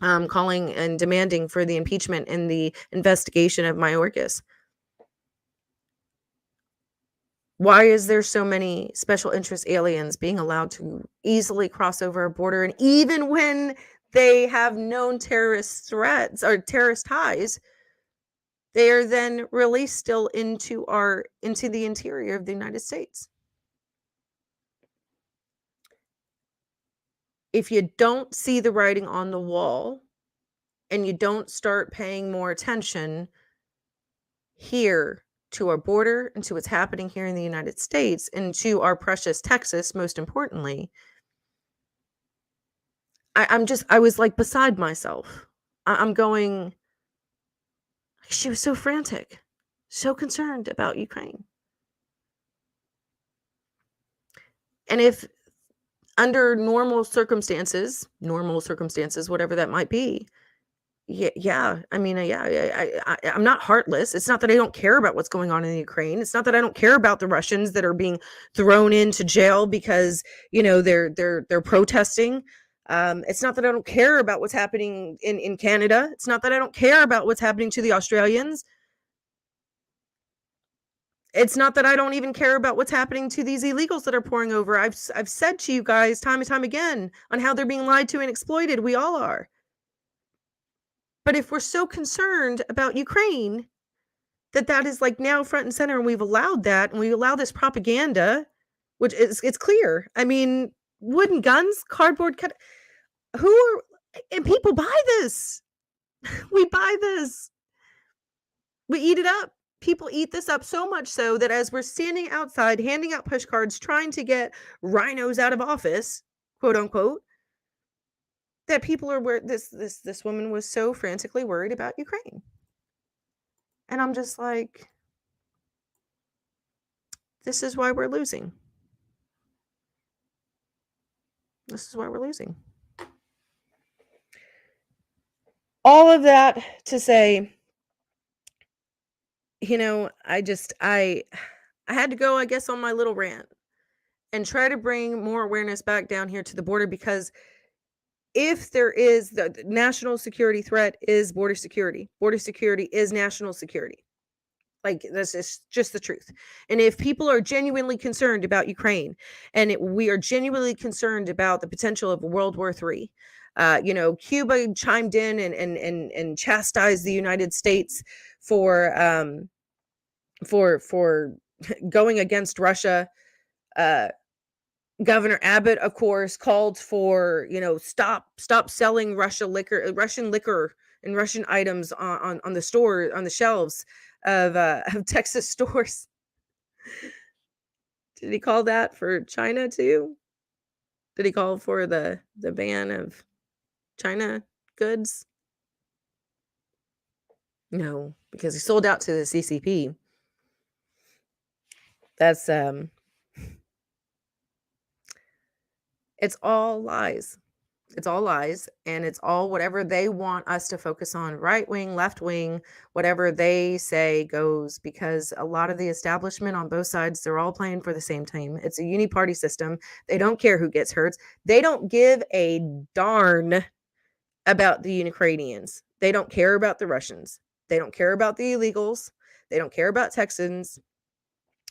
calling and demanding for the impeachment and the investigation of Mayorkas. Why is there so many special interest aliens being allowed to easily cross over our border? And even when they have known terrorist threats or terrorist ties, they are then released still into the interior of the United States. If you don't see the writing on the wall and you don't start paying more attention here to our border and to what's happening here in the United States and to our precious Texas, most importantly, I was like beside myself. I'm going, she was so frantic, so concerned about Ukraine. And if under normal circumstances, whatever that might be, I'm not heartless. It's not that I don't care about what's going on in the Ukraine. It's not that I don't care about the Russians that are being thrown into jail because, they're protesting. It's not that I don't care about what's happening in Canada. It's not that I don't care about what's happening to the Australians. It's not that I don't even care about what's happening to these illegals that are pouring over. I've said to you guys time and time again on how they're being lied to and exploited. We all are. But if we're so concerned about Ukraine, that is like now front and center, and we've allowed that, and we allow this propaganda, which it's clear. I mean, wooden guns, cardboard cut. And people buy this. We buy this. We eat it up. People eat this up so much so that as we're standing outside handing out push cards trying to get rhinos out of office, quote unquote, that people are where this woman was so frantically worried about Ukraine. And I'm just like, this is why we're losing. This is why we're losing. All of that to say, I had to go, I guess, on my little rant and try to bring more awareness back down here to the border, because if there is the national security threat is border security is national security. Like, this is just the truth. And if people are genuinely concerned about Ukraine, and we are genuinely concerned about the potential of World War III, Cuba chimed in and chastised the United States for for going against Russia. Governor Abbott, of course, called for, stop selling Russian liquor and Russian items on the shelves of Texas stores. Did he call that for China too? Did he call for the ban of China goods? No, because he sold out to the CCP. That's it's all lies. It's all lies, and it's all whatever they want us to focus on, right wing, left wing, whatever they say goes, because a lot of the establishment on both sides, they're all playing for the same team. It's a uni-party system. They don't care who gets hurt. They don't give a darn about the Ukrainians. They don't care about the Russians. They don't care about the illegals. They don't care about Texans.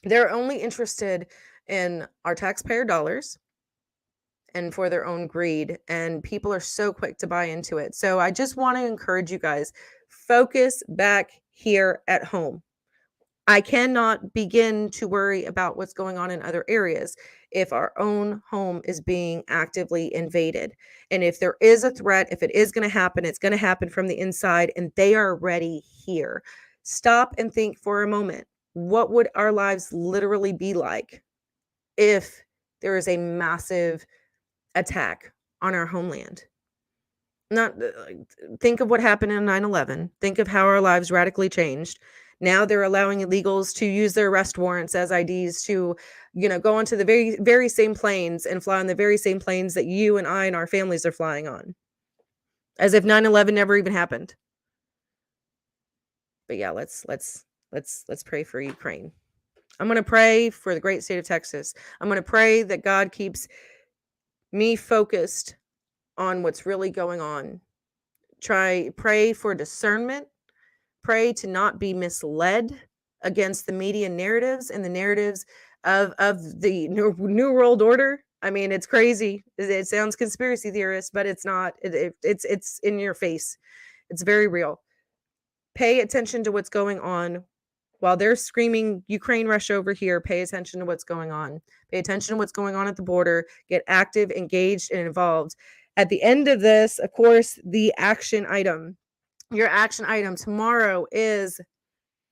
They're only interested in our taxpayer dollars and for their own greed, and people are so quick to buy into it. So I just want to encourage you guys, focus back here at home. I cannot begin to worry about what's going on in other areas if our own home is being actively invaded. And if there is a threat, if it is going to happen, it's going to happen from the inside, and they are ready here. Stop and think for a moment. What would our lives literally be like if there is a massive attack on our homeland? Not think of what happened in 9/11. Think of how our lives radically changed. Now they're allowing illegals to use their arrest warrants as IDs to, go onto the very, very same planes and fly on the very same planes that you and I and our families are flying on, as if 9/11 never even happened. But yeah, let's pray for Ukraine. I'm going to pray for the great state of Texas. I'm going to pray that God keeps me focused on what's really going on. Pray for discernment. Pray to not be misled against the media narratives and the narratives of the New World Order. I mean, it's crazy. It sounds conspiracy theorist, but it's not. It's in your face. It's very real. Pay attention to what's going on. While they're screaming Ukraine, Russia over here, pay attention to what's going on. Pay attention to what's going on at the border. Get active, engaged, and involved. At the end of this, of course, the action item. Your action item tomorrow is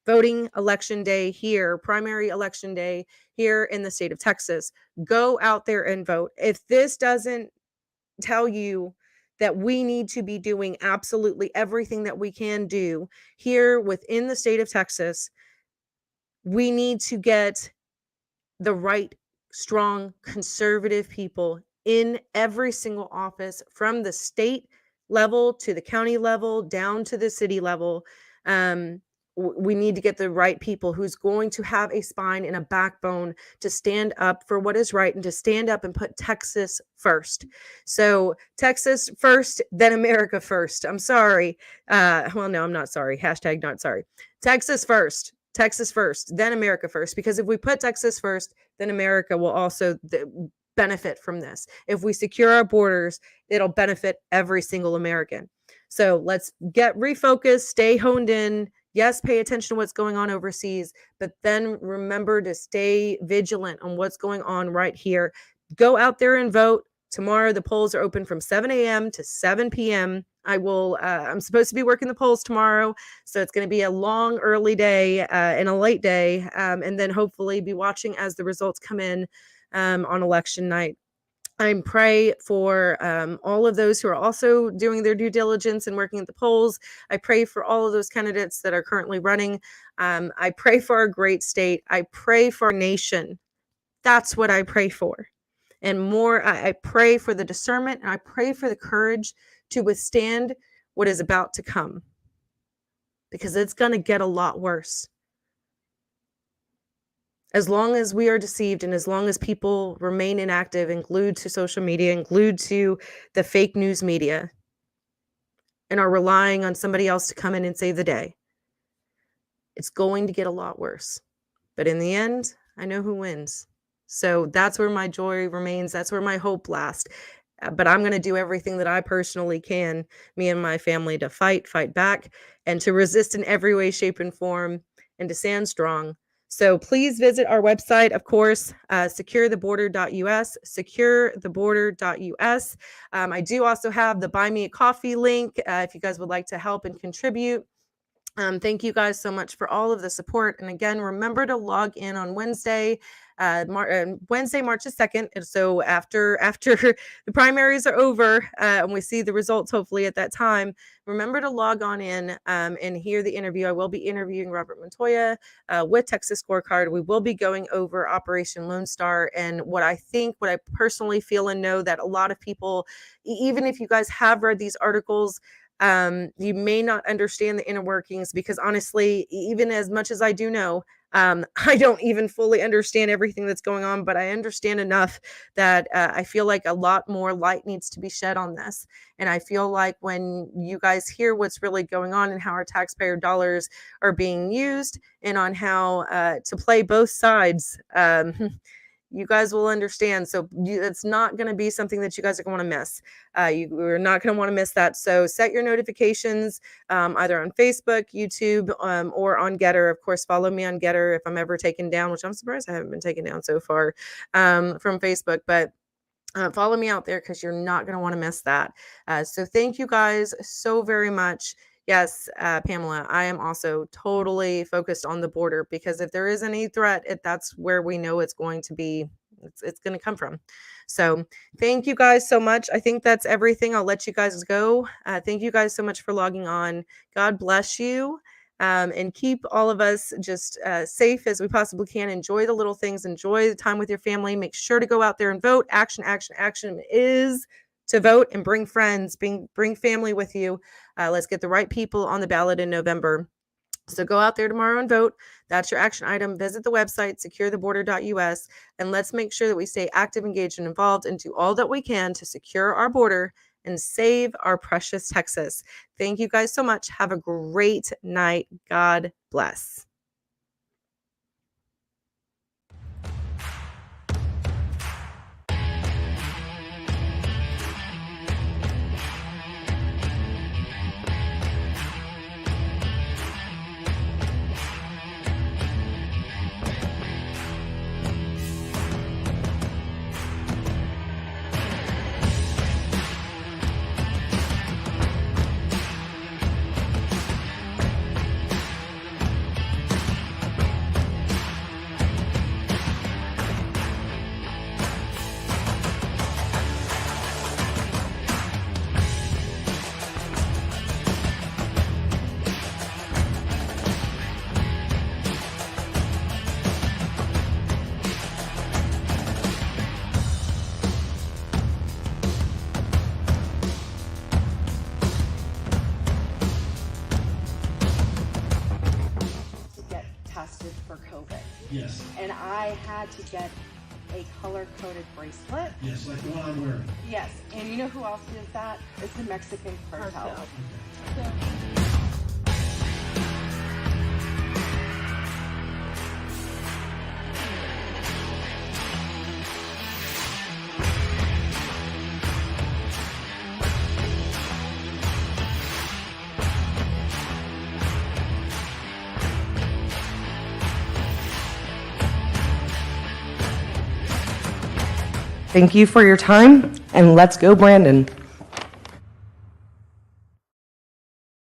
voting election day here, primary election day here in the state of Texas. Go out there and vote. If this doesn't tell you that we need to be doing absolutely everything that we can do here within the state of Texas, we need to get the right, strong, conservative people in every single office, from the state level to the county level down to the city level. We need to get the right people who's going to have a spine and a backbone to stand up for what is right and to stand up and put Texas first. So Texas first, then America first. I'm sorry. Well, no, I'm not sorry. Hashtag not sorry. Texas first. Texas first, then America first. Because if we put Texas first, then America will also benefit from this. If we secure our borders, it'll benefit every single American. So let's get refocused, stay honed in. Yes, pay attention to what's going on overseas, but then remember to stay vigilant on what's going on right here. Go out there and vote. Tomorrow, the polls are open from 7 a.m. to 7 p.m. I'm supposed to be working the polls tomorrow, so it's going to be a long, early day and a late day, and then hopefully be watching as the results come in on election night. I pray for all of those who are also doing their due diligence and working at the polls. I pray for all of those candidates that are currently running. I pray for our great state. I pray for our nation. That's what I pray for. And more, I pray for the discernment, and I pray for the courage to withstand what is about to come, because it's going to get a lot worse. As long as we are deceived, and as long as people remain inactive and glued to social media and glued to the fake news media and are relying on somebody else to come in and save the day, it's going to get a lot worse. But in the end, I know who wins. So that's where my joy remains. That's where my hope lasts. But I'm going to do everything that I personally can, me and my family, to fight back, and to resist in every way, shape, and form, and to stand strong. So please visit our website, of course, securetheborder.us, securetheborder.us. I do also have the Buy Me a Coffee link if you guys would like to help and contribute. Thank you guys so much for all of the support. And again, remember to log in on Wednesday, Wednesday, March the 2nd. And so after the primaries are over and we see the results, hopefully at that time, remember to log on in and hear the interview. I will be interviewing Robert Montoya with Texas Scorecard. We will be going over Operation Lone Star and what I personally feel and know that a lot of people, even if you guys have read these articles, you may not understand the inner workings because honestly, even as much as I do know, I don't even fully understand everything that's going on, but I understand enough that I feel like a lot more light needs to be shed on this. And I feel like when you guys hear what's really going on and how our taxpayer dollars are being used and on how to play both sides, you guys will understand. So it's not going to be something that you guys are going to miss. You're not going to want to miss that. So set your notifications either on Facebook, YouTube, or on Getter. Of course, follow me on Getter if I'm ever taken down, which I'm surprised I haven't been taken down so far from Facebook. But follow me out there because you're not going to want to miss that. So thank you guys so very much. Yes, Pamela, I am also totally focused on the border because if there is any threat, that's where we know it's going to be, it's going to come from. So thank you guys so much. I think that's everything. I'll let you guys go. Thank you guys so much for logging on. God bless you. And keep all of us just safe as we possibly can. Enjoy the little things. Enjoy the time with your family. Make sure to go out there and vote. Action, action, action is to vote and bring friends, bring family with you. Let's get the right people on the ballot in November. So go out there tomorrow and vote. That's your action item. Visit the website, securetheborder.us, and let's make sure that we stay active, engaged, and involved and do all that we can to secure our border and save our precious Texas. Thank you guys so much. Have a great night. God bless. Tested for COVID. Yes. And I had to get a color-coded bracelet. Yes, like the one I'm wearing. Yes. And you know who else does that? It's the Mexican cartel. So, thank you for your time, and let's go, Brandon.